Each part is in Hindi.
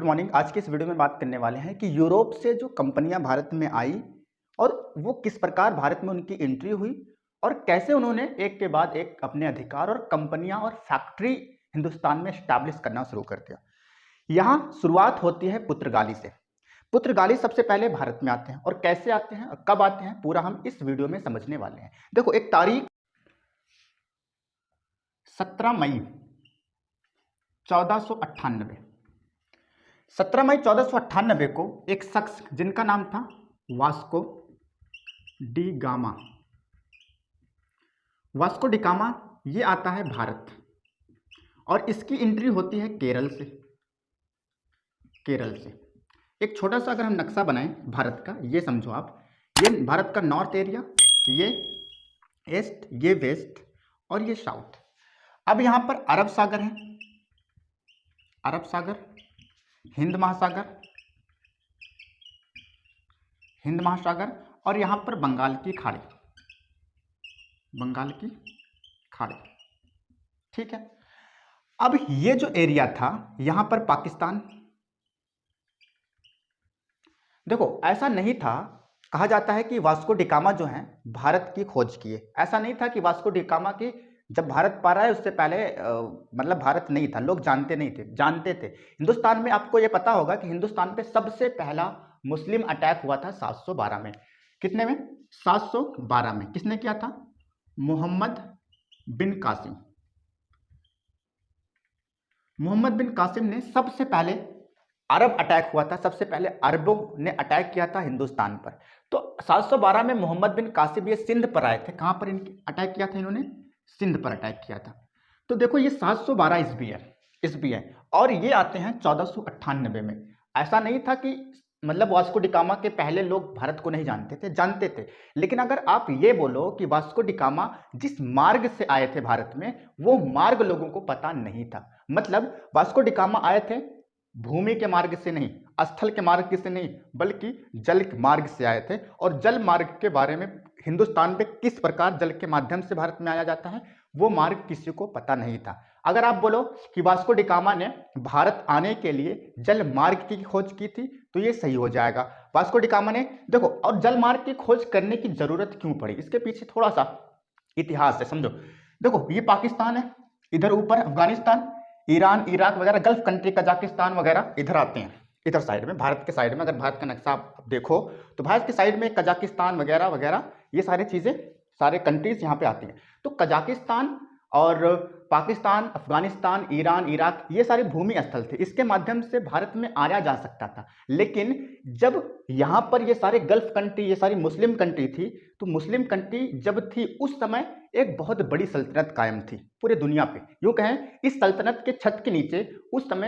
मॉर्निंग। आज की इस वीडियो में बात करने वाले हैं कि यूरोप से जो कंपनियां भारत में आई और वो किस प्रकार भारत में उनकी एंट्री हुई और कैसे उन्होंने एक के बाद एक अपने अधिकार और कंपनियां और फैक्ट्री हिंदुस्तान में स्टैब्लिश करना शुरू कर दिया। यहाँ शुरुआत होती है पुर्तगाली से। पुर्तगाली सबसे पहले भारत में आते हैं और कैसे आते हैं और कब आते हैं पूरा हम इस वीडियो में समझने वाले हैं। देखो, एक तारीख 17 मई 1498, 17 मई 1498 को एक शख्स जिनका नाम था Vasco D gamma, Vasco D gamma ये आता है भारत और इसकी एंट्री होती है केरल से। केरल से एक छोटा सा अगर हम नक्शा बनाएं भारत का, ये समझो आप, ये भारत का नॉर्थ एरिया, ये ईस्ट, ये वेस्ट और ये साउथ। अब यहाँ पर अरब सागर है, अरब सागर, हिंद महासागर, हिंद महासागर और यहाँ पर बंगाल की खाड़ी, बंगाल की खाड़ी। ठीक है। अब ये जो एरिया था यहाँ पर पाकिस्तान, देखो ऐसा नहीं था, कहा जाता है कि वास्को डी गामा जो है भारत की खोज किए। ऐसा नहीं था कि वास्को डी गामा की जब भारत पा रहा है उससे पहले मतलब भारत नहीं था, लोग जानते नहीं थे, जानते थे। हिंदुस्तान में आपको ये पता होगा कि हिंदुस्तान पे सबसे पहला मुस्लिम अटैक हुआ था 712 में। कितने में? 712 में। किसने किया था? मोहम्मद बिन कासिम। मोहम्मद बिन कासिम ने सबसे पहले अरब अटैक हुआ था, सबसे पहले अरबों ने अटैक किया था हिंदुस्तान पर। तो 712 में मोहम्मद बिन कासिम ये सिंध पर आए थे। कहां पर इनकी अटैक किया था? इन्होंने सिंध पर अटैक किया था। तो देखो ये 712 ईस्वी है और ये आते हैं 1498 में। ऐसा नहीं था कि मतलब वास्को डी गामा के पहले लोग भारत को नहीं जानते थे, जानते थे। लेकिन अगर आप ये बोलो कि वास्को डी गामा जिस मार्ग से आए थे भारत में, वो मार्ग लोगों को पता नहीं था। मतलब वास्को डी गामा आए थे भूमि के मार्ग से नहीं, स्थल के मार्ग से नहीं, बल्कि जल के मार्ग से आए थे। और जल मार्ग के बारे में हिंदुस्तान पे किस प्रकार जल के माध्यम से भारत में आया जाता है, वो मार्ग किसी को पता नहीं था। अगर आप बोलो कि वास्को डी गामा ने भारत आने के लिए जल मार्ग की खोज की थी, तो ये सही हो जाएगा। वास्को डी गामा ने, देखो, और जल मार्ग की खोज करने की जरूरत क्यों पड़ी, इसके पीछे थोड़ा सा इतिहास है, समझो। देखो ये पाकिस्तान है, इधर ऊपर अफगानिस्तान, ईरान, इराक वगैरह, गल्फ कंट्री, कजाकिस्तान वगैरह इधर आते हैं। इधर साइड में, भारत के साइड में, अगर भारत का नक्शा आप देखो तो भारत के साइड में कजाकिस्तान वगैरह वगैरह, ये सारी चीजें, सारे कंट्रीज यहाँ पे आती हैं। तो कजाकिस्तान और पाकिस्तान, अफगानिस्तान, ईरान, इराक, ये सारे भूमि स्थल थे, इसके माध्यम से भारत में आया जा सकता था। लेकिन जब यहाँ पर ये सारे गल्फ कंट्री, ये सारी मुस्लिम कंट्री थी, तो मुस्लिम कंट्री जब थी उस समय एक बहुत बड़ी सल्तनत कायम थी पूरे दुनिया पे। यूं कहें, इस सल्तनत के छत के नीचे उस समय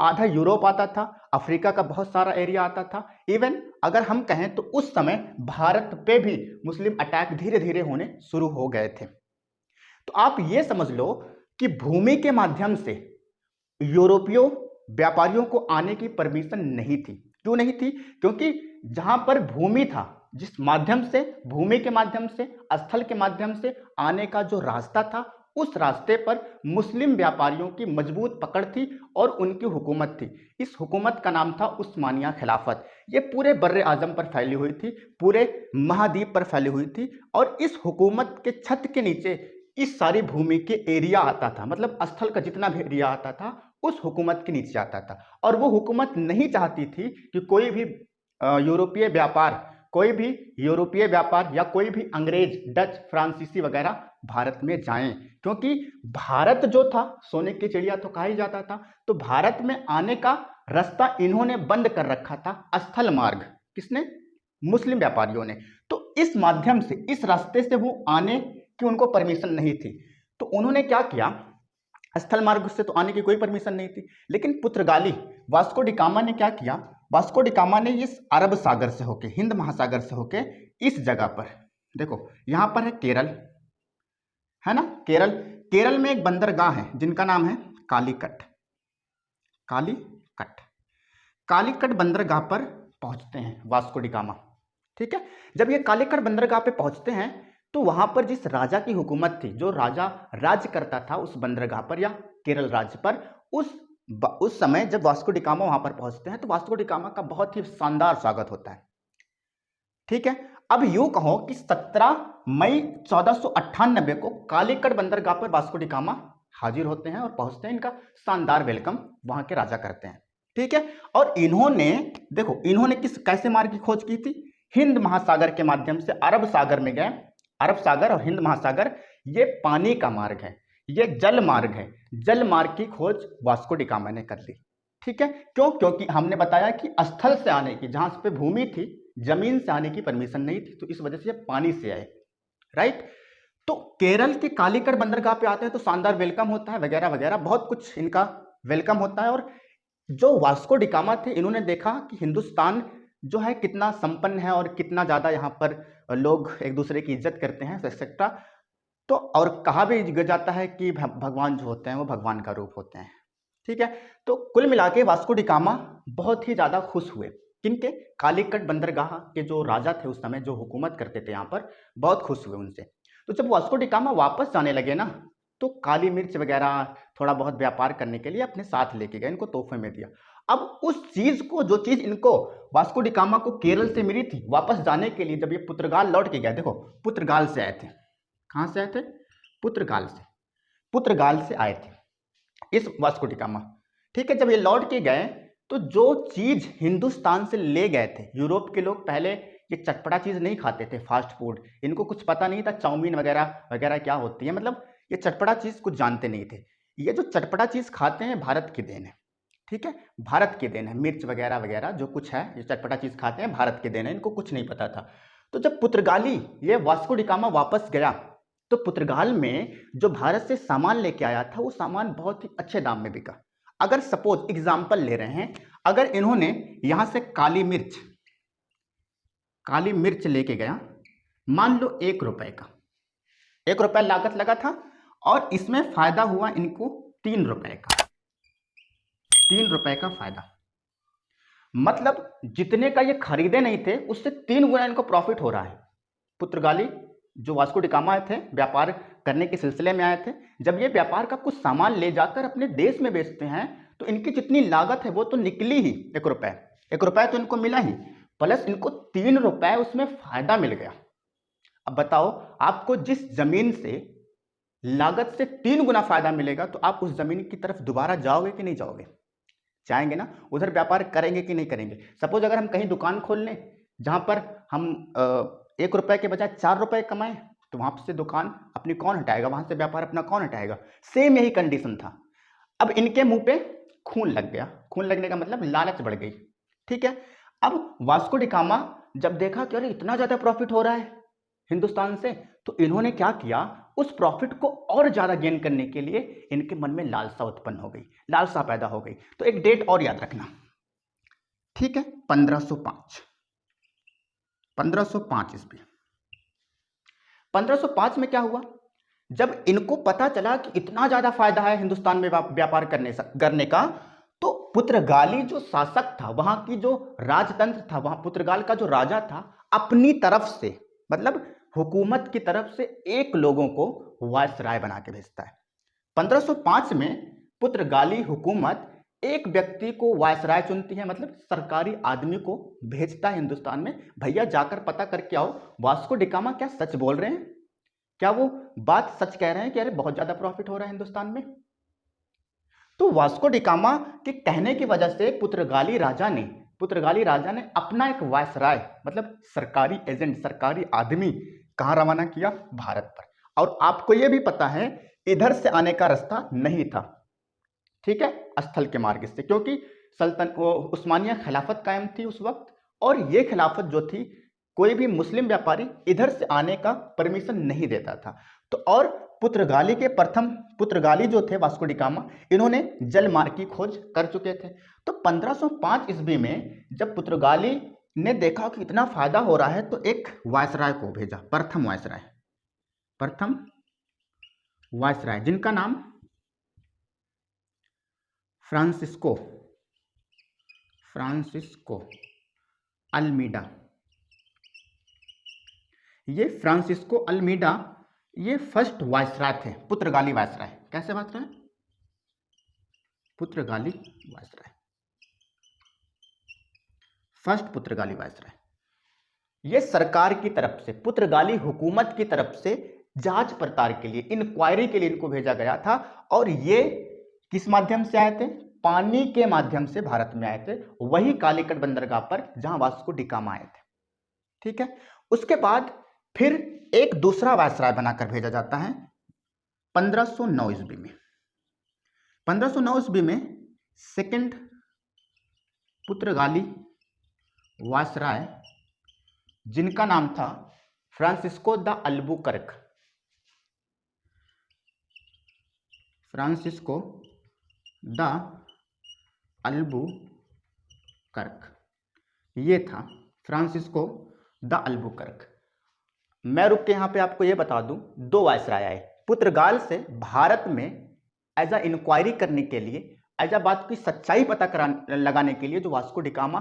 आधा यूरोप आता था, अफ्रीका का बहुत सारा एरिया आता था। इवन अगर हम कहें तो उस समय भारत पे भी मुस्लिम अटैक धीरे धीरे होने शुरू हो गए थे। तो आप ये समझ लो कि भूमि के माध्यम से यूरोपीय व्यापारियों को आने की परमिशन नहीं थी। क्यों नहीं थी? क्योंकि जहां पर भूमि था, जिस माध्यम से, भूमि के माध्यम से, स्थल के माध्यम से आने का जो रास्ता था, उस रास्ते पर मुस्लिम व्यापारियों की मजबूत पकड़ थी और उनकी हुकूमत थी। इस हुकूमत का नाम था उस्मानिया खिलाफत। ये पूरे बर्रे आजम पर फैली हुई थी, पूरे महाद्वीप पर फैली हुई थी। और इस हुकूमत के छत के नीचे इस सारी भूमि के एरिया आता था, मतलब स्थल का जितना भी एरिया आता था उस हुकूमत के नीचे आता था। और वो हुकूमत नहीं चाहती थी कि कोई भी यूरोपीय व्यापार या कोई भी अंग्रेज, डच, फ्रांसीसी वगैरह भारत में जाएं, क्योंकि भारत जो था सोने की चिड़िया तो कहा ही जाता था। तो भारत में आने का रास्ता इन्होंने बंद कर रखा था, स्थल मार्ग। किसने? मुस्लिम व्यापारियों ने। तो इस माध्यम से, इस रास्ते से वो आने कि उनको परमिशन नहीं थी। तो उन्होंने क्या किया, स्थल मार्ग से तो आने की कोई परमिशन नहीं थी। लेकिन पुर्तगाली वास्को डी गामा ने क्या किया, वास्को डी गामा ने इस अरब सागर से होके, हिंद महासागर से होके इस जगह पर, देखो यहां पर है केरल, है ना, केरल। केरल में एक बंदरगाह है जिनका नाम है कालीकट। कालीकट, कालीकट बंदरगाह पर पहुंचते हैं वास्को डी गामा। ठीक है। जब ये कालीकट बंदरगाह पे पहुंचते हैं तो वहां पर जिस राजा की हुकूमत थी, जो राजा राज्य करता था उस बंदरगाह पर या केरल राज्य पर, उस उस समय जब वास्को डी गामा वहां पर पहुंचते हैं तो वास्को डी गामा का बहुत ही शानदार स्वागत होता है। ठीक है, अब यूं कहो कि 17 मई 1498 को कालीकट बंदरगाह पर वास्को डी गामा हाजिर होते हैं और पहुंचते हैं। इनका शानदार वेलकम वहां के राजा करते हैं। ठीक है, और इन्होंने देखो इन्होंने कैसे मार्ग की खोज की थी? हिंद महासागर के माध्यम से अरब सागर में गए। अरब सागर और हिंद महासागर ये पानी का मार्ग है, ये जल मार्ग है। जल मार्ग की खोज वास्को डी गामा ने कर ली। ठीक है, क्यों? क्योंकि हमने बताया कि स्थल से आने की, जहां पे भूमि थी, जमीन से आने की परमिशन नहीं थी, तो इस वजह से ये पानी से आए। राइट, तो केरल के कालीकट बंदरगाह पे आते हैं तो शानदार वेलकम होता है, वगैरह वगैरह बहुत कुछ इनका वेलकम होता है। और जो वास्को डी गामा थे, इन्होंने देखा कि हिंदुस्तान जो है कितना संपन्न है और कितना ज्यादा यहाँ पर लोग एक दूसरे की इज्जत करते हैं एक्सेट्रा। तो और कहा भी जाता है कि भगवान जो होते हैं वो भगवान का रूप होते हैं। ठीक है, तो कुल मिला के वास्को डी गामा बहुत ही ज्यादा खुश हुए। किनके? कालीकट बंदरगाह के जो राजा थे उस समय, जो हुकूमत करते थे यहाँ पर, बहुत खुश हुए उनसे। तो जब वास्को डी गामा वापस जाने लगे ना, तो काली मिर्च वगैरह थोड़ा बहुत व्यापार करने के लिए अपने साथ लेके गए, इनको तोहफे में दिया। अब उस चीज को, जो चीज इनको वास्को डी गामा को केरल से मिली थी, वापस जाने के लिए जब ये पुर्तगाल लौट के गए, देखो पुर्तगाल से आए थे। कहां से आए थे? पुर्तगाल से। पुर्तगाल से आए थे इस वास्को डी गामा। ठीक है, जब ये लौट के गए तो जो चीज हिंदुस्तान से ले गए थे, यूरोप के लोग पहले ये चटपटा चीज नहीं खाते थे, फास्ट फूड, इनको कुछ पता नहीं था चाउमीन वगैरह वगैरह क्या होती है, मतलब ये चटपटा चीज कुछ जानते नहीं थे। ये जो चटपटा चीज खाते हैं भारत की देन है। ठीक है, भारत की देन है, मिर्च वगैरह वगैरह जो कुछ है, ये चटपटा चीज खाते हैं, भारत की देन है, इनको कुछ नहीं पता था। तो जब पुर्तगाली ये वास्को डी गामा वापस गया तो पुर्तगाल में जो भारत से सामान लेके आया था वो सामान बहुत ही अच्छे दाम में बिका। अगर सपोज एग्जाम्पल ले रहे हैं, अगर इन्होंने यहां से काली मिर्च लेके गया, मान लो 1 रुपए का, 1 रुपए लागत लगा था, और इसमें फायदा हुआ इनको 3 रुपए का, 3 रुपए का फायदा। मतलब जितने का ये खरीदे नहीं थे उससे 3 गुना इनको प्रॉफिट हो रहा है। पुर्तगाली जो वास्को डी गामा आए थे, व्यापार करने के सिलसिले में आए थे, जब ये व्यापार का कुछ सामान ले जाकर अपने देश में बेचते हैं तो इनकी जितनी लागत है वो तो निकली ही 1 रुपए, 1 रुपए तो इनको मिला ही, प्लस इनको 3 रुपए उसमें फायदा मिल गया। अब बताओ, आपको जिस जमीन से लागत से 3 गुना फायदा मिलेगा तो आप उस जमीन की तरफ दोबारा जाओगे कि नहीं जाओगे? जाएंगे ना, उधर व्यापार करेंगे कि नहीं करेंगे? सपोज अगर हम कहीं दुकान खोल लें जहां पर हम 1 रुपए के बजाय 4 रुपए कमाएं, तो वहां से दुकान अपनी कौन हटाएगा, वहां से व्यापार अपना कौन हटाएगा? सेम यही कंडीशन था। अब इनके मुंह पे खून लग गया, खून लगने का मतलब लालच बढ़ गई। ठीक है, अब वास्को डी गामा जब देखा कि अरे इतना ज्यादा प्रॉफिट हो रहा है हिंदुस्तान से, तो इन्होंने क्या किया, उस प्रॉफिट को और ज्यादा गेन करने के लिए इनके मन में लालसा उत्पन्न हो गई, लालसा पैदा हो गई। तो एक डेट और याद रखना, ठीक है, 1505 ईस्वी। 1505 में क्या हुआ, जब इनको पता चला कि इतना ज्यादा फायदा है हिंदुस्तान में व्यापार करने का, तो पुर्तगाली जो शासक था, वहां की जो राजतंत्र था, वहां पुर्तगाल का जो राजा था, अपनी तरफ से, मतलब हुकूमत की तरफ से एक लोगों को वायसराय बना के भेजता है। 1505 में पुर्तगाली हुकूमत एक व्यक्ति को वायसराय चुनती है, मतलब सरकारी आदमी को भेजता है हिंदुस्तान में, भैया जाकर पता करके आओ वास्को डी गामा क्या सच बोल रहे हैं, क्या वो बात सच कह रहे हैं कि अरे बहुत ज्यादा प्रॉफिट हो रहा है हिंदुस्तान में। तो वास्को डी गामा के कहने की वजह से पुर्तगाली राजा ने अपना एक वायसराय, मतलब सरकारी एजेंट, सरकारी आदमी कहां रवाना किया? भारत पर। और आपको यह भी पता है इधर से आने का रास्ता नहीं था, ठीक है, स्थल के मार्ग से, क्योंकि उस्मानिया खिलाफत कायम थी उस वक्त, और ये खिलाफत जो थी कोई भी मुस्लिम व्यापारी इधर से आने का परमिशन नहीं देता था। तो और पुर्तगाली जो थे वास्को डी गामा, इन्होंने जल मार्ग की खोज कर चुके थे। तो 1505 ईस्वी में जब पुर्तगाली ने देखा कि इतना फायदा हो रहा है, तो एक वायसराय को भेजा, प्रथम वायसराय, जिनका नाम फ्रांसिस्को अल्मीडा। ये फ्रांसिस्को अल्मीडा ये फर्स्ट वायसराय थे, पुर्तगाली वायसराय। कैसे वायसराय? पुर्तगाली वायसराय, फर्स्ट पुर्तगाली वायसराय। ये सरकार की तरफ से, पुर्तगाली हुकूमत की तरफ से जांच पड़ताल के लिए, इंक्वायरी के लिए इनको भेजा गया था। और ये किस माध्यम से आए थे? पानी के माध्यम से भारत में आए थे, वही कालीकट बंदरगाह पर जहां वास्को डिगामा आए थे। ठीक है। उसके बाद फिर एक दूसरा वायसराय बनाकर भेजा जाता है 1509 ईस्वी में। 1509 ईस्वी में सेकंड पुर्तगाली वायसराय, जिनका नाम था Francisco de Albuquerque, Francisco de Albuquerque, ये था फ्रांसिस्को द अल्बुकर्क। मैं रुक के यहाँ पे आपको ये बता दूं, दो वायसराय आए पुर्तगाल से भारत में एज अ इंक्वायरी करने के लिए, एज अ बात की सच्चाई पता लगाने के लिए, जो वास्को डिगामा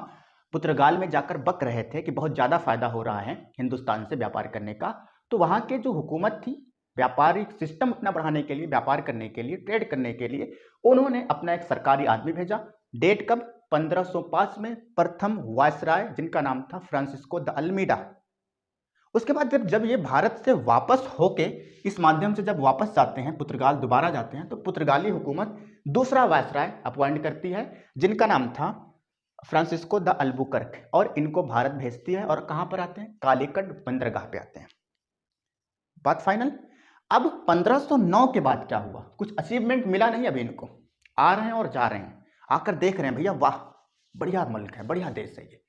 पुर्तगाल में जाकर बक रहे थे कि बहुत ज़्यादा फायदा हो रहा है हिंदुस्तान से व्यापार करने का। तो वहाँ के जो हुकूमत थी, व्यापारिक सिस्टम अपना बढ़ाने के लिए, व्यापार करने के लिए, ट्रेड करने के लिए, उन्होंने अपना एक सरकारी आदमी भेजा। डेट कब? 1505 में प्रथम वायसराय, जिनका नाम था फ्रांसिस्को द अल्मीडा। उसके बाद जब ये भारत से वापस होके इस माध्यम से जब वापस जाते हैं, पुर्तगाल दोबारा जाते हैं, तो पुर्तगाली हुकूमत दूसरा वायसराय अपॉइंट करती है, जिनका नाम था फ्रांसिस्को द अल्बुकर्क, और इनको भारत भेजती है। और कहां पर आते हैं? कालीकट बंदरगाह पे आते हैं। बात फाइनल। अब 1509 के बाद क्या हुआ? कुछ अचीवमेंट मिला नहीं अभी इनको, आ रहे हैं और जा रहे हैं, आकर देख रहे हैं भैया वाह बढ़िया मुल्क है, बढ़िया देश है ये,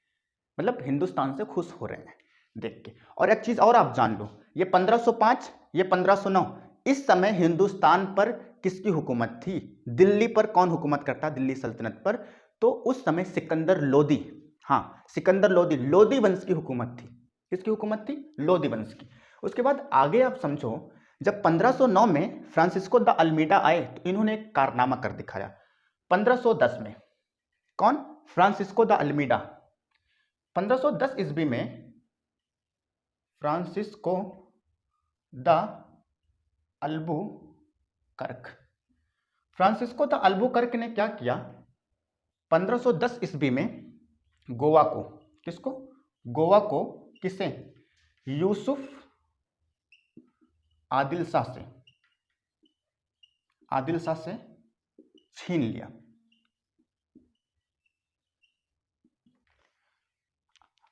मतलब हिंदुस्तान से खुश हो रहे हैं देख के। और एक चीज और आप जान लो, ये 1505, ये 1509, इस समय हिंदुस्तान पर किसकी हुकूमत थी? दिल्ली पर कौन हुकूमत करता? दिल्ली सल्तनत पर। तो उस समय सिकंदर लोदी, हाँ सिकंदर लोदी, लोदी वंश की हुकूमत थी। किसकी हुकूमत थी? लोदी वंश की। उसके बाद आगे आप समझो, जब 1509 में फ्रांसिस्को द अल्मीडा आए तो इन्होंने एक कारनामा कर दिखाया। 1510 में कौन? Francisco de Almeida. 1510 ईस्वी में Francisco de Albuquerque, Francisco de Albuquerque ने क्या किया? 1510 ईस्वी में गोवा को, किसको? गोवा को किसे? यूसुफ आदिल शाह से छीन लिया।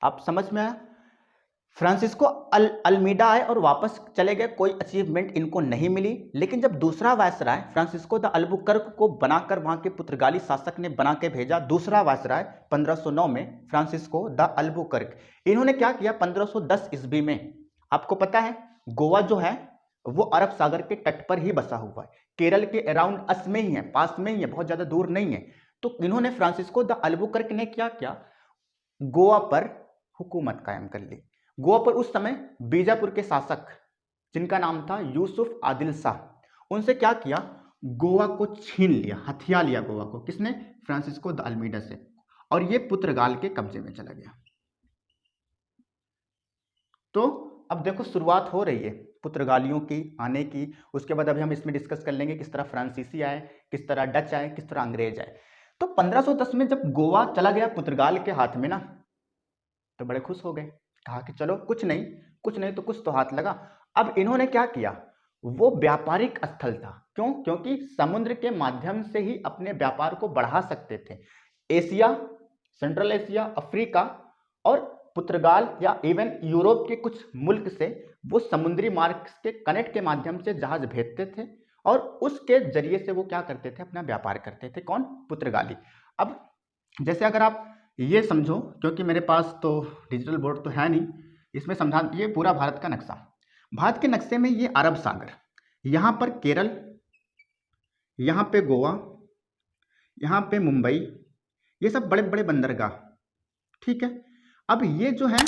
आप समझ में आया? फ्रांसिस्को अल्मीडा आए और वापस चले गए, कोई अचीवमेंट इनको नहीं मिली। लेकिन जब दूसरा वायसराय फ्रांसिस्को द अल्बुकर्क को बनाकर वहां के पुर्तगाली शासक ने बना के भेजा, दूसरा वायसराय 1509 में फ्रांसिस्को द अल्बुकर्क, इन्होंने क्या किया? 1510 ईस्वी में, आपको पता है गोवा जो है वो अरब सागर के तट पर ही बसा हुआ है, केरल के अराउंड अस में ही है, पास में ही है, बहुत ज्यादा दूर नहीं है। तो इन्होंने फ्रांसिस्को द अल्बुकर्क ने क्या किया? गोवा पर हुकूमत कायम कर ली। गोवा पर उस समय बीजापुर के शासक, जिनका नाम था यूसुफ आदिल शाह, उनसे क्या किया? गोवा को छीन लिया, हथिया लिया गोवा को। किसने? फ्रांसिस्को द अल्मीडा से। और ये पुर्तगाल के कब्जे में चला गया। तो अब देखो शुरुआत हो रही है पुर्तगालियों की आने की। उसके बाद अभी हम इसमें डिस्कस कर लेंगे किस तरह फ्रांसीसी आए, किस तरह डच आए, किस तरह अंग्रेज आए। तो 1510 में जब गोवा चला गया पुर्तगाल के हाथ में ना, तो बड़े खुश हो गए, कहा कि चलो कुछ नहीं तो कुछ तो हाथ लगा। अब इन्होंने क्या किया? वो व्यापारिक स्थल था। क्यों? क्योंकि समुद्र के माध्यम से ही अपने व्यापार को बढ़ा सकते थे। एशिया, सेंट्रल एशिया, अफ्रीका और पुर्तगाल या इवन यूरोप के कुछ मुल्क से वो समुद्री मार्ग के कनेक्ट के माध्यम से जहाज भेजते थे, और उसके जरिए से वो क्या करते थे? अपना व्यापार करते थे। कौन? पुर्तगाली। अब जैसे अगर आप ये समझो, क्योंकि मेरे पास तो डिजिटल बोर्ड तो है नहीं, इसमें समझा, ये पूरा भारत का नक्शा, भारत के नक्शे में ये अरब सागर, यहाँ पर केरल, यहाँ पे गोवा, यहाँ पे मुंबई, ये सब बड़े बड़े बंदरगाह। ठीक है। अब ये जो है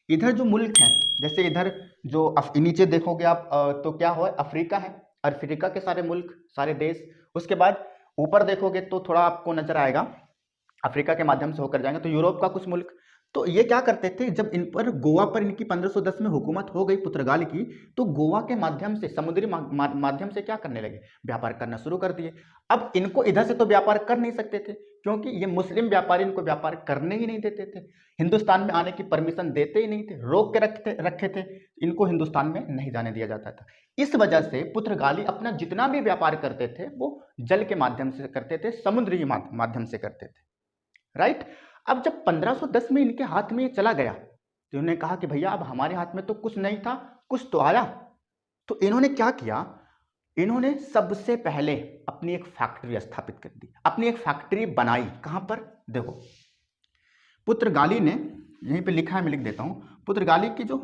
इधर जो मुल्क हैं, जैसे इधर जो नीचे देखोगे आप तो क्या हो? अफ्रीका है, अफ्रीका के सारे मुल्क, सारे देश। उसके बाद ऊपर देखोगे तो थोड़ा आपको नजर आएगा, अफ्रीका के माध्यम से होकर जाएंगे तो यूरोप का कुछ मुल्क। तो ये क्या करते थे, जब इन पर गोवा पर इनकी 1510 में हुकूमत हो गई पुर्तगाली की, तो गोवा के माध्यम से समुद्री माध्यम से क्या करने लगे, व्यापार करना शुरू कर दिए। अब इनको इधर से तो व्यापार कर नहीं सकते थे, क्योंकि ये मुस्लिम व्यापारी इनको व्यापार करने ही नहीं देते थे, हिंदुस्तान में आने की परमिशन देते ही नहीं थे, रोक के रखे थे, इनको हिंदुस्तान में नहीं जाने दिया जाता था। इस वजह से पुर्तगाली अपना जितना भी व्यापार करते थे वो जल के माध्यम से करते थे, समुद्री माध्यम से करते थे, राइट। अब जब 1510 में इनके हाथ में ये चला गया तो इन्होंने कहा कि भैया अब हमारे हाथ में तो कुछ नहीं था, कुछ तो आया। तो इन्होंने क्या किया, इन्होंने सबसे पहले अपनी एक फैक्ट्री स्थापित कर दी, अपनी एक फैक्ट्री बनाई। कहां पर, देखो पुर्तगाली ने, यहीं पे लिखा है, मैं लिख देता हूं, पुर्तगाली की जो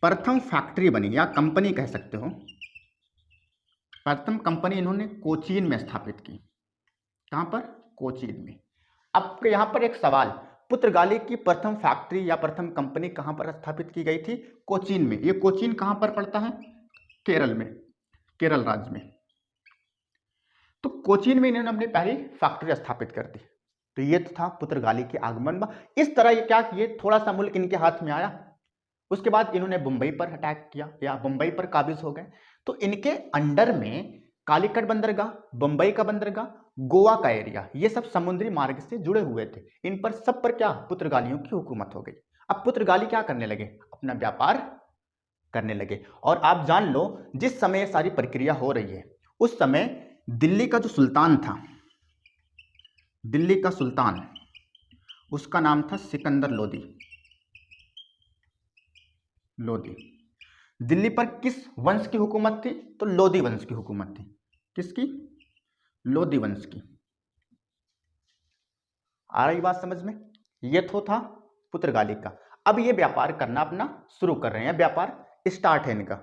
प्रथम फैक्ट्री बनी या कंपनी कह सकते हो, प्रथम कंपनी इन्होंने कोचीन में स्थापित की। कहां पर, कोचीन में। अब यहां पर एक सवाल, पुर्तगाली की प्रथम फैक्ट्री या प्रथम कंपनी कहां पर स्थापित की गई थी, कोचीन में। ये कोचीन कहां पर पड़ता है, केरल में, केरल राज्य में। तो कोचीन में इन्होंने अपनी पहली फैक्ट्री स्थापित कर दी। तो ये तो था पुर्तगाली के आगमन। इस तरह ये क्या किए, थोड़ा सा मुल्क इनके हाथ में आया, उसके बाद इन्होंने मुंबई पर अटैक किया या मुंबई पर काबिज हो गए। तो इनके अंडर में कालीकट बंदरगाह, बंबई का बंदरगाह, गोवा का एरिया, ये सब समुद्री मार्ग से जुड़े हुए थे। इन पर सब पर क्या, पुर्तगालियों की हुकूमत हो गई। अब पुर्तगाली क्या करने लगे, अपना व्यापार करने लगे। और आप जान लो, जिस समय सारी प्रक्रिया हो रही है उस समय दिल्ली का जो सुल्तान था, दिल्ली का सुल्तान, उसका नाम था सिकंदर लोदी। लोदी दिल्ली पर किस वंश की हुकूमत थी, तो लोदी वंश की हुकूमत थी। किसकी, लोदी वंश की। आ रही बात समझ में। ये तो था पुर्तगाली का। अब ये व्यापार करना अपना शुरू कर रहे हैं, व्यापार स्टार्ट है इनका,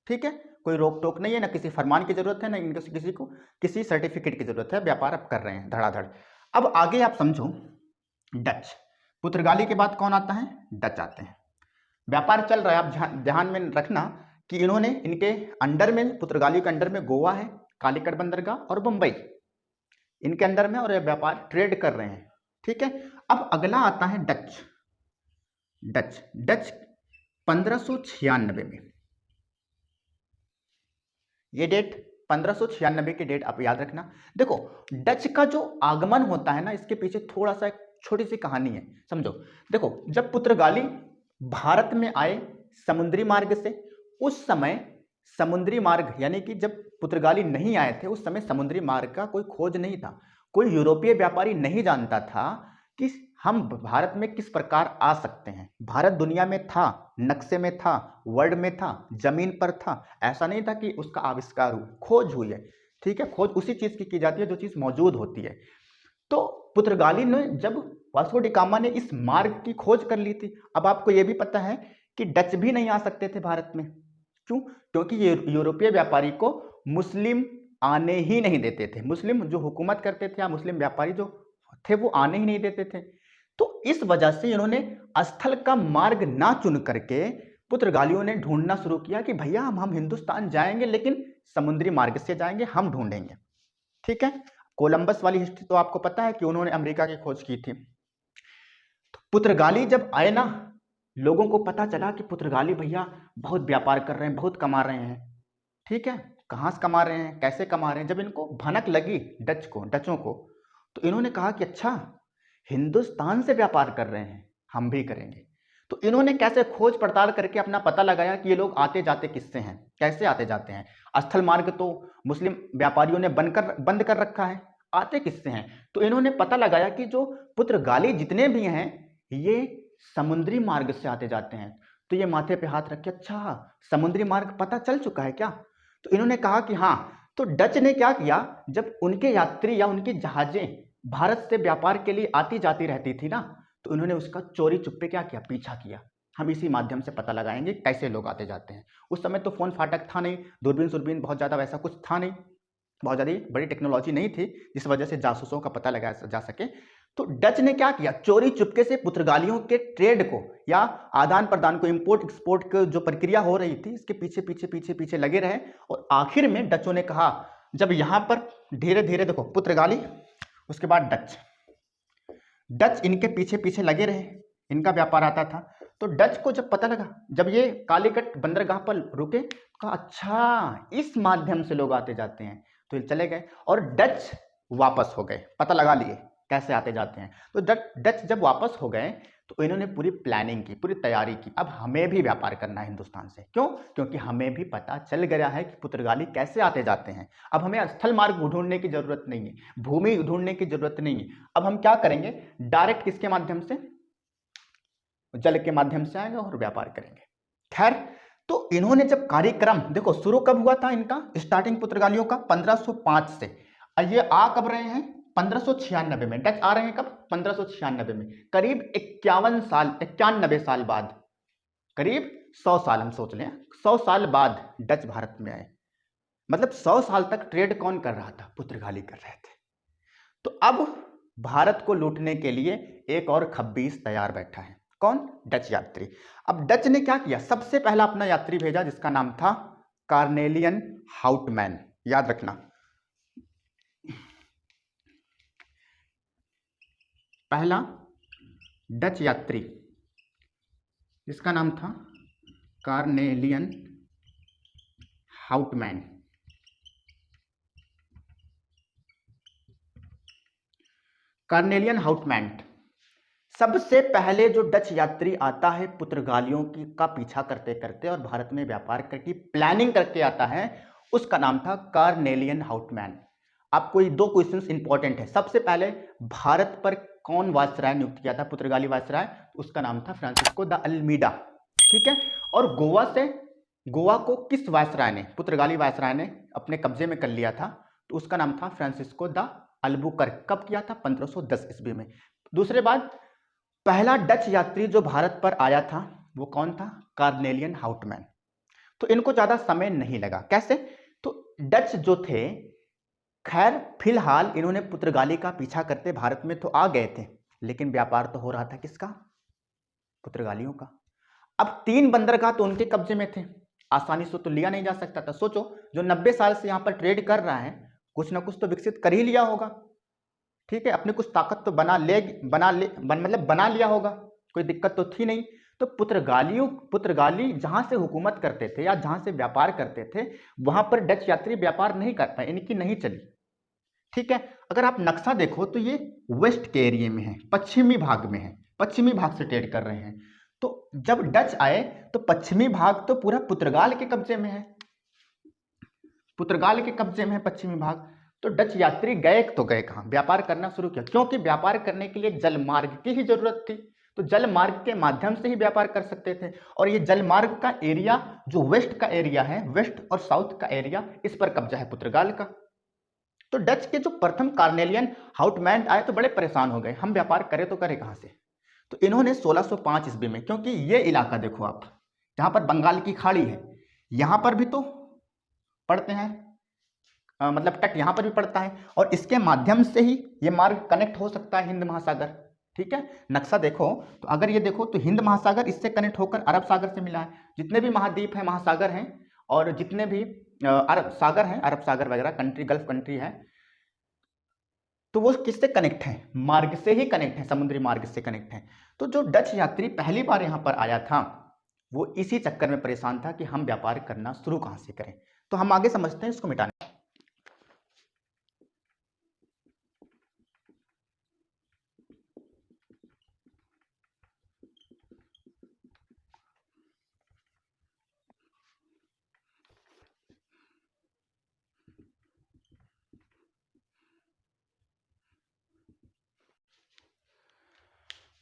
ठीक है, कोई रोक टोक नहीं है, ना किसी फरमान की जरूरत है, ना इनको किसी को किसी सर्टिफिकेट की जरूरत है, व्यापार अब कर रहे हैं धड़ाधड़। अब आगे आप समझो, डच, पुर्तगाली के बाद कौन आता है, डच आते हैं। व्यापार चल रहा है। आप ध्यान में रखना कि इन्होंने, इनके अंडर में, पुर्तगाली के अंडर में गोवा है, कालीकट बंदरगाह और मुंबई इनके अंडर में, और ये व्यापार ट्रेड कर रहे हैं, ठीक है। अब अगला आता है डच। डच, डच 1596 में, ये डेट 1596 की डेट आप याद रखना। देखो डच का जो आगमन होता है ना, इसके पीछे थोड़ा सा एक छोटी सी कहानी है, समझो। देखो जब पुर्तगाली भारत में आए समुद्री मार्ग से, उस समय समुद्री मार्ग, यानी कि जब पुर्तगाली नहीं आए थे उस समय समुद्री मार्ग का कोई खोज नहीं था। कोई यूरोपीय व्यापारी नहीं जानता था कि हम भारत में किस प्रकार आ सकते हैं। भारत दुनिया में था, नक्शे में था, वर्ल्ड में था, जमीन पर था, ऐसा नहीं था कि उसका आविष्कार हुआ, खोज हुई है, ठीक है। खोज उसी चीज की जाती है जो चीज मौजूद होती है। तो पुर्तगाली ने, जब वास्को डी गामा ने इस मार्ग की खोज कर ली थी, अब आपको यह भी पता है कि डच भी नहीं आ सकते थे भारत में। क्यों, क्योंकि ये यूरोपीय व्यापारी को मुस्लिम आने ही नहीं देते थे। मुस्लिम जो हुकूमत करते थे या मुस्लिम व्यापारी जो थे वो आने ही नहीं देते थे। तो इस वजह से इन्होंने स्थल का मार्ग ना चुन करके पुर्तगालियों ने ढूंढना शुरू किया कि भैया हम हिंदुस्तान जाएंगे लेकिन समुद्री मार्ग से जाएंगे, हम ढूंढेंगे, ठीक है। कोलंबस वाली हिस्ट्री तो आपको पता है कि उन्होंने अमेरिका की खोज की थी। तो पुर्तगाली जब आए ना, लोगों को पता चला कि पुर्तगाली भैया बहुत व्यापार कर रहे हैं, बहुत कमा रहे हैं, ठीक है। कहाँ से कमा रहे हैं, कैसे कमा रहे हैं, जब इनको भनक लगी डचों को, तो इन्होंने कहा कि अच्छा हिंदुस्तान से व्यापार कर रहे हैं, हम भी करेंगे। तो इन्होंने कैसे खोज पड़ताल करके अपना पता लगाया कि ये लोग आते जाते किससे हैं, कैसे आते जाते हैं। स्थल मार्ग तो मुस्लिम व्यापारियों ने बंद कर रखा है, आते किससे हैं। तो इन्होंने पता लगाया कि जो पुर्तगाली जितने भी हैं ये समुद्री मार्ग से आते जाते हैं। तो ये माथे पे हाथ रख के, अच्छा समुद्री मार्ग पता चल चुका है क्या। तो इन्होंने कहा कि हाँ। तो डच ने क्या किया, जब उनके यात्री या उनकी जहाजें भारत से व्यापार के लिए आती जाती रहती थी ना, तो उन्होंने उसका चोरी चुप्पे क्या किया, पीछा किया। हम इसी माध्यम से पता लगाएंगे कैसे लोग आते जाते हैं। उस समय तो फोन फाटक था नहीं, दूरबीन बहुत ज़्यादा वैसा कुछ था नहीं, बहुत ज़्यादा बड़ी टेक्नोलॉजी नहीं थी जिस वजह से जासूसों का पता लगाया जा सके। तो डच ने क्या किया, चोरी चुपके से पुर्तगालियों के ट्रेड को या आदान प्रदान को, इंपोर्ट एक्सपोर्ट की जो प्रक्रिया हो रही थी इसके पीछे पीछे पीछे पीछे लगे रहे। और आखिर में डचों ने कहा, जब यहाँ पर धीरे धीरे देखो पुर्तगाली, उसके बाद डच, डच इनके पीछे पीछे लगे रहे, इनका व्यापार आता था। तो डच को जब पता लगा, जब ये कालीकट बंदरगाह पर रुके, कहा अच्छा इस माध्यम से लोग आते जाते हैं, तो ये चले गए और डच वापस हो गए, पता लगा लिए कैसे आते जाते हैं। तो डच जब वापस हो गए तो इन्होंने पूरी प्लानिंग की, पूरी तैयारी की, अब हमें भी व्यापार करना है हिंदुस्तान से। क्यों? क्योंकि हमें भी पता चल गया है कि पुर्तगाली कैसे आते जाते हैं। अब हमें स्थल मार्ग ढूंढने की जरूरत नहीं है, भूमि ढूंढने की जरूरत नहीं है। अब हम क्या करेंगे, डायरेक्ट किसके माध्यम से, जल के माध्यम से आएंगे और व्यापार करेंगे। खैर, तो इन्होंने जब कार्यक्रम, देखो शुरू कब हुआ था इनका, स्टार्टिंग पुर्तगालियों का 1505 से, और ये आ कब रहे हैं 1596 में। डच आ रहे हैं कब, 1596 में, करीब 51 साल, 91 साल बाद, करीब 100 साल हम सोच लें, 100 साल बाद डच भारत में आए। मतलब 100 साल तक ट्रेड कौन कर रहा था, पुर्तगाली कर रहे थे। तो अब भारत को लूटने के लिए एक और खब्बीस तैयार बैठा है, कौन, डच यात्री। अब डच ने क्या किया, सबसे पहला अपना यात्री भेजा जिसका नाम था कार्नेलियन हाउटमैन, याद रखना। पहला डच यात्री जिसका नाम था कार्नेलियन हाउटमैन। कार्नेलियन हाउटमैन सबसे पहले जो डच यात्री आता है पुर्तगालियों की का पीछा करते करते और भारत में व्यापार करके प्लानिंग करके आता है, उसका नाम था कार्नेलियन हाउटमैन। आपको ये दो क्वेश्चंस इंपॉर्टेंट है। सबसे पहले भारत पर कौन वायसराय नियुक्त किया था, पुर्तगाली वायसराय, उसका नाम था फ्रांसिस्को द अल्मीडा, ठीक है। और गोवा को किस वायसराय ने, पुर्तगाली वायसराय ने अपने कब्जे में कर लिया था, तो उसका नाम था फ्रांसिस्को द अल्बुकर्क। कब किया था, 1510 ईस्वी में। दूसरे बात, पहला डच यात्री जो भारत पर आया था वो कौन था, कार्नेलियन हाउटमैन। तो इनको ज्यादा समय नहीं लगा। कैसे, तो डच जो थे, खैर फिलहाल इन्होंने पुर्तगाली का पीछा करते भारत में तो आ गए थे, लेकिन व्यापार तो हो रहा था किसका, पुर्तगालियों का। अब 3 बंदरगाह तो उनके कब्जे में थे, आसानी से तो लिया नहीं जा सकता था। सोचो, जो 90 साल से यहां पर ट्रेड कर रहा है, कुछ ना कुछ तो विकसित कर ही लिया होगा, ठीक है, अपनी कुछ ताकत तो बना लिया होगा, कोई दिक्कत तो थी नहीं। तो पुर्तगाली जहां से हुकूमत करते थे या जहां से व्यापार करते थे, वहां पर डच यात्री व्यापार नहीं कर पाए, इनकी नहीं चली, ठीक है। अगर आप नक्शा देखो तो ये वेस्ट के एरिया में है, पश्चिमी भाग में है, पश्चिमी भाग से ट्रेड कर रहे हैं। तो जब डच आए तो पश्चिमी भाग तो पूरा पुर्तगाल के कब्जे में है, पुर्तगाल के कब्जे में है पश्चिमी भाग। तो डच यात्री गए तो गए कहां, व्यापार करना शुरू किया, क्योंकि व्यापार करने के लिए जल मार्ग की ही जरूरत थी। तो जल मार्ग के माध्यम से ही व्यापार कर सकते थे। और ये जल मार्ग का एरिया, जो वेस्ट का एरिया है, वेस्ट और साउथ का एरिया, इस पर कब्जा है पुर्तगाल का। तो डच के जो प्रथम कार्नेलियन हाउटमैन आए तो बड़े परेशान हो गए, हम व्यापार करें तो करें कहां से। तो इन्होंने 1605 ईस्वी में, क्योंकि ये इलाका देखो आप, जहां पर बंगाल की खाड़ी है, यहां पर भी तो पड़ते हैं, मतलब तट यहां पर भी पड़ता है, और इसके माध्यम से ही ये मार्ग कनेक्ट हो सकता है हिंद महासागर, ठीक है। नक्शा देखो तो अगर ये देखो तो हिंद महासागर इससे कनेक्ट होकर अरब सागर से मिला है। जितने भी महाद्वीप हैं, महासागर हैं, और जितने भी अरब सागर हैं, अरब सागर वगैरह कंट्री, गल्फ कंट्री है, तो वो किससे कनेक्ट है, मार्ग से ही कनेक्ट है, समुद्री मार्ग से कनेक्ट है। तो जो डच यात्री पहली बार यहां पर आया था, वो इसी चक्कर में परेशान था कि हम व्यापार करना शुरू कहां से करें। तो हम आगे समझते हैं इसको मिटाने।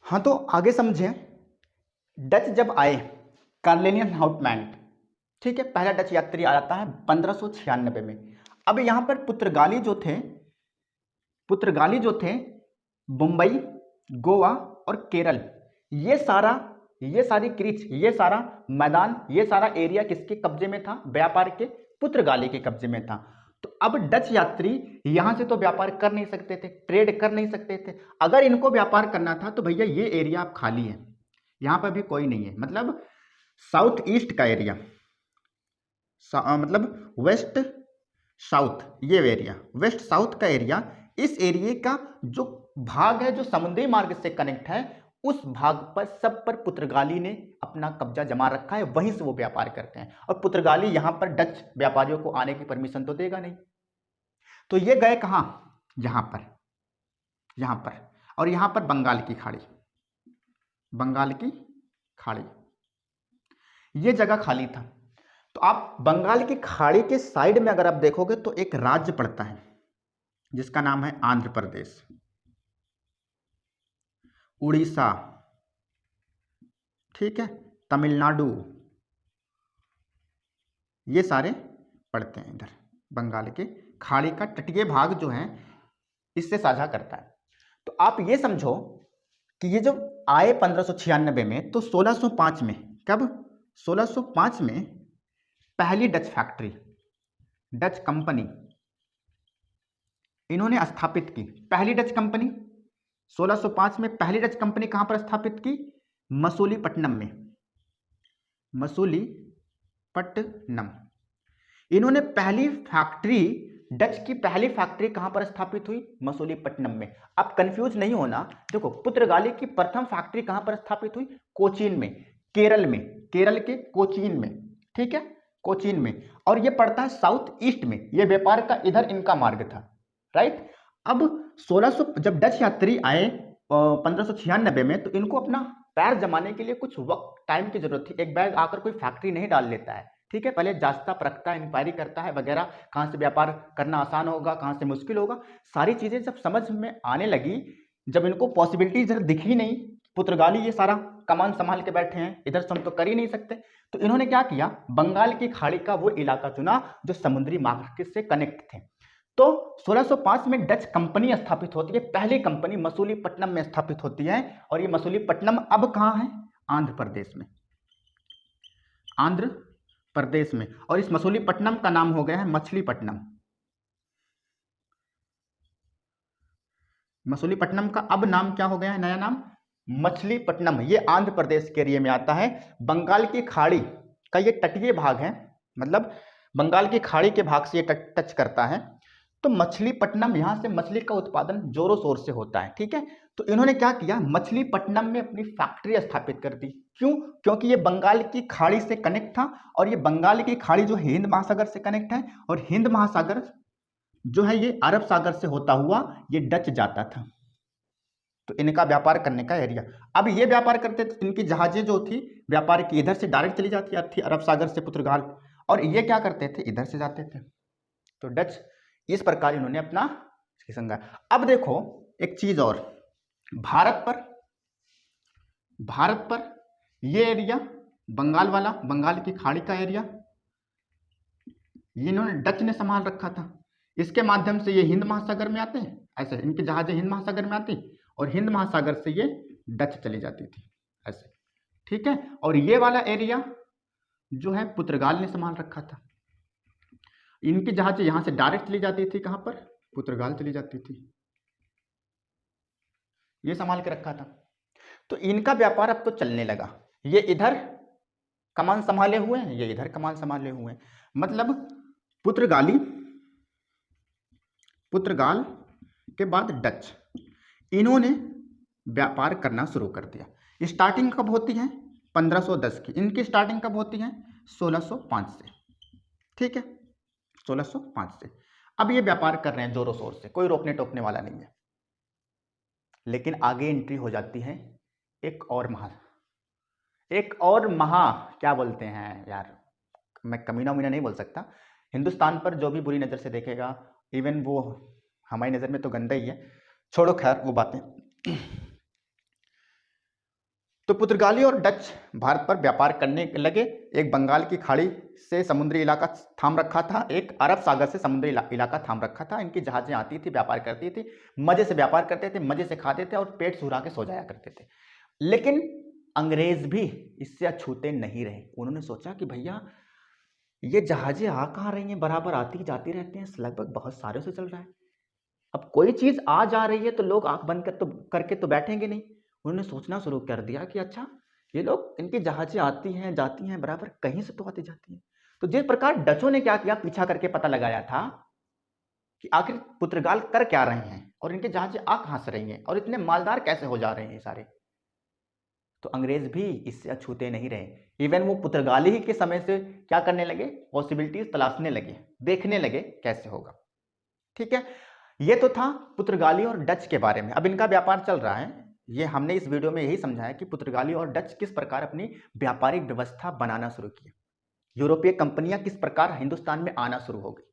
हाँ, तो आगे समझें। डच जब आए, कार्नेलियन हाउटमैन, ठीक है, पहला डच यात्री आता है 1596 में। अब यहां पर पुर्तगाली जो थे मुंबई, गोवा और केरल, ये सारी क्रीच, ये सारा मैदान, ये सारा एरिया किसके कब्जे में था, व्यापार के पुर्तगाली के कब्जे में था। तो अब डच यात्री यहां से तो व्यापार कर नहीं सकते थे, ट्रेड कर नहीं सकते थे। अगर इनको व्यापार करना था तो भैया ये एरिया अब खाली है, यहां पर भी कोई नहीं है, मतलब साउथ ईस्ट का एरिया, मतलब वेस्ट साउथ, ये एरिया, वेस्ट साउथ का एरिया, इस एरिया का जो भाग है जो समुद्री मार्ग से कनेक्ट है, उस भाग पर सब पर पुर्तगाली ने अपना कब्जा जमा रखा है, वहीं से वो व्यापार करते हैं। और पुर्तगाली यहां पर डच व्यापारियों को आने की परमिशन तो देगा नहीं। तो ये गए कहां, यहां पर, यहां पर, और यहां पर बंगाल की खाड़ी, बंगाल की खाड़ी, ये जगह खाली था। तो आप बंगाल की खाड़ी के साइड में अगर आप देखोगे तो एक राज्य पड़ता है जिसका नाम है आंध्र प्रदेश, उड़ीसा, ठीक है, तमिलनाडु, ये सारे पड़ते हैं इधर। बंगाल के खाड़ी का तटीय भाग जो है इससे साझा करता है। तो आप ये समझो कि ये जो आए 1596 में, तो 1605 में, कब, 1605 में पहली डच फैक्ट्री, डच कंपनी इन्होंने स्थापित की। पहली डच कंपनी 1605 में पहली डच कंपनी कहां पर स्थापित की, मसूलीपट्टनम में, मसूलीपट्टनम। इन्होंने पहली फैक्ट्री, डच की पहली फैक्ट्री कहां पर स्थापित हुई, मसूलीपट्टनम में। अब कंफ्यूज नहीं होना, देखो पुर्तगाली की प्रथम फैक्ट्री कहां पर स्थापित हुई, कोचीन में, केरल में, केरल के कोचीन में, ठीक है, कोचीन में। और ये पड़ता है साउथ ईस्ट में, ये व्यापार का इधर इनका मार्ग था, राइट। अब 1600 जब डच यात्री आए 1596 में, तो इनको अपना पैर जमाने के लिए कुछ वक्त, टाइम की जरूरत थी। एक बैग आकर कोई फैक्ट्री नहीं डाल लेता है, ठीक है, पहले जांचता परखता है, इंक्वायरी करता है वगैरह, कहाँ से व्यापार करना आसान होगा, कहाँ से मुश्किल होगा, सारी चीजें जब समझ में आने लगी, जब इनको पॉसिबिलिटी इधर दिखी नहीं, पुर्तगाली ये सारा कमान संभाल के बैठे हैं, इधर से हम तो कर ही नहीं सकते, तो इन्होंने क्या किया, बंगाल की खाड़ी का वो इलाका चुना जो समुद्री मार्ग से कनेक्ट थे। तो 1605 में डच कंपनी स्थापित होती है, पहली कंपनी मसूलीपट्टनम में स्थापित होती है। और ये मसूलीपट्टनम अब कहां है, आंध्र प्रदेश में, आंध्र प्रदेश में। और इस मसूलीपट्टनम का नाम हो गया है मछलीपट्टनम। मसूलीपट्टनम का अब नाम क्या हो गया है, नया नाम मछलीपट्टनम। ये आंध्र प्रदेश के एरिया में आता है। बंगाल की खाड़ी का ये तटीय भाग है, मतलब बंगाल की खाड़ी के भाग से ये टच करता है। तो मछलीपट्टनम, यहां से मछली का उत्पादन जोरों शोर से होता है, ठीक है। तो इन्होंने क्या किया, मछलीपट्टनम में अपनी फैक्ट्री स्थापित कर दी। क्यों, क्योंकि ये बंगाल की खाड़ी से कनेक्ट था, और ये बंगाल की खाड़ी जो हिंद महासागर से कनेक्ट है, और हिंद महासागर जो है ये अरब सागर से होता हुआ ये डच जाता था। तो इनका व्यापार करने का एरिया, अब ये व्यापार करते थे, इनकी जहाजें जो थी व्यापार की इधर से डायरेक्ट चली जाती थी अरब सागर से पुर्तगाल, और ये क्या करते थे, इधर से जाते थे। तो डच इस प्रकार इन्होंने अपना संगा। अब देखो एक चीज और, भारत पर ये एरिया बंगाल वाला, बंगाल की खाड़ी का एरिया, ये इन्होंने डच ने संभाल रखा था। इसके माध्यम से ये हिंद महासागर में आते हैं, ऐसे इनकी जहाजें हिंद महासागर में आती, और हिंद महासागर से ये डच चली जाती थी, ऐसे, ठीक है। और ये वाला एरिया जो है पुर्तगाल ने संभाल रखा था। इनकी जहाजें यहां से डायरेक्ट चली जाती थी, कहां पर, पुर्तगाल चली जाती थी, ये संभाल के रखा था। तो इनका व्यापार अब तो चलने लगा, ये इधर कमान संभाले हुए हैं, ये इधर कमान संभाले हुए हैं। मतलब पुर्तगाल के बाद डच, इन्होंने व्यापार करना शुरू कर दिया। स्टार्टिंग कब होती है, 1510 की, इनकी स्टार्टिंग कब होती है, 1605 से, ठीक है, 1605 से। अब ये व्यापार कर रहे हैं जोरों शोर से, कोई रोकने टोकने वाला नहीं है। लेकिन आगे एंट्री हो जाती है एक और महा क्या बोलते हैं यार, मैं कमीना उमीना नहीं बोल सकता, हिंदुस्तान पर जो भी बुरी नज़र से देखेगा, इवन वो हमारी नज़र में तो गंदा ही है, छोड़ो खैर वो बातें। तो पुर्तगाली और डच भारत पर व्यापार करने लगे। एक बंगाल की खाड़ी से समुद्री इलाका थाम रखा था, एक अरब सागर से समुद्री इलाका थाम रखा था। इनकी जहाजें आती थी, व्यापार करती थी, मजे से व्यापार करते थे, मजे से खाते थे, और पेट सुरा के सो जाया करते थे। लेकिन अंग्रेज भी इससे अछूते नहीं रहे। उन्होंने सोचा कि भैया ये जहाजें आ कहाँ रही हैं, बराबर आती जाती रहती हैं, लगभग बहुत सालों से चल रहा है, अब कोई चीज आ जा रही है तो लोग आंख बंद करके तो बैठेंगे नहीं। उन्होंने सोचना शुरू कर दिया कि अच्छा ये लोग, इनकी जहाजें आती हैं जाती हैं, बराबर कहीं से तो आती जाती हैं। तो जिस प्रकार डचों ने क्या किया, पीछा करके पता लगाया था कि आखिर पुर्तगाल कर क्या रहे हैं, और इनके जहाजें आ कहाँ से रही हैं और इतने मालदार कैसे हो जा रहे हैं ये सारे। तो अंग्रेज भी इससे अछूते नहीं रहे। इवन वो पुर्तगाली ही के समय से क्या करने लगे, पॉसिबिलिटीज तलाशने लगे, देखने लगे कैसे होगा। ठीक है, ये तो था पुर्तगाली और डच के बारे में। अब इनका व्यापार चल रहा है, ये हमने इस वीडियो में यही समझाया कि पुर्तगाली और डच किस प्रकार अपनी व्यापारिक व्यवस्था बनाना शुरू की, यूरोपीय कंपनियां किस प्रकार हिंदुस्तान में आना शुरू हो गई।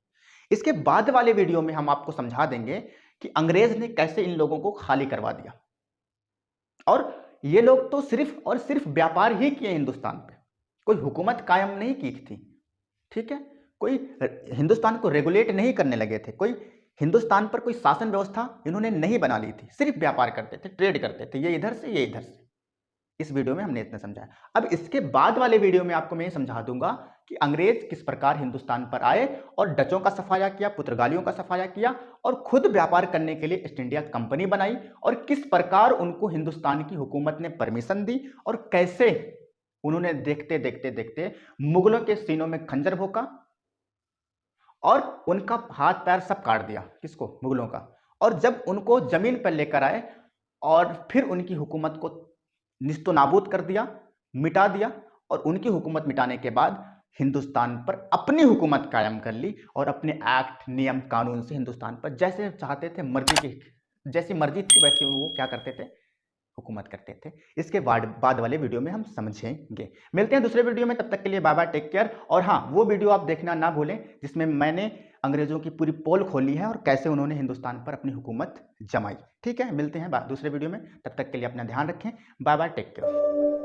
इसके बाद वाले वीडियो में हम आपको समझा देंगे कि अंग्रेज ने कैसे इन लोगों को खाली करवा दिया, और ये लोग तो सिर्फ और सिर्फ व्यापार ही किए हिंदुस्तान पे, कोई हुकूमत कायम नहीं की थी। ठीक है, कोई हिंदुस्तान को रेगुलेट नहीं करने लगे थे, कोई हिंदुस्तान पर कोई शासन व्यवस्था इन्होंने नहीं बना ली थी, सिर्फ व्यापार करते थे, ट्रेड करते थे, ये इधर से ये इधर से। इस वीडियो में हमने इतना समझाया। अब इसके बाद वाले वीडियो में आपको मैं ये समझा दूंगा कि अंग्रेज किस प्रकार हिंदुस्तान पर आए और डचों का सफाया किया, पुर्तगालियों का सफाया किया और खुद व्यापार करने के लिए ईस्ट इंडिया कंपनी बनाई, और किस प्रकार उनको हिंदुस्तान की हुकूमत ने परमिशन दी और कैसे उन्होंने देखते देखते देखते मुगलों के सीनों में खंजर भोंका और उनका हाथ पैर सब काट दिया। किसको? मुगलों का। और जब उनको जमीन पर लेकर आए और फिर उनकी हुकूमत को निस्तो नाबूद कर दिया, मिटा दिया, और उनकी हुकूमत मिटाने के बाद हिंदुस्तान पर अपनी हुकूमत कायम कर ली और अपने एक्ट, नियम, कानून से हिंदुस्तान पर जैसे चाहते थे, मर्जी की जैसी मर्जी थी वैसे वो क्या करते थे, हुकूमत करते थे। इसके बाद वाले वीडियो में हम समझेंगे। मिलते हैं दूसरे वीडियो में, तब तक के लिए बाय बाय, टेक केयर। और हाँ, वो वीडियो आप देखना ना भूलें जिसमें मैंने अंग्रेजों की पूरी पोल खोली है और कैसे उन्होंने हिंदुस्तान पर अपनी हुकूमत जमाई। ठीक है, मिलते हैं दूसरे वीडियो में, तब तक के लिए अपना ध्यान रखें। Bye bye, take care.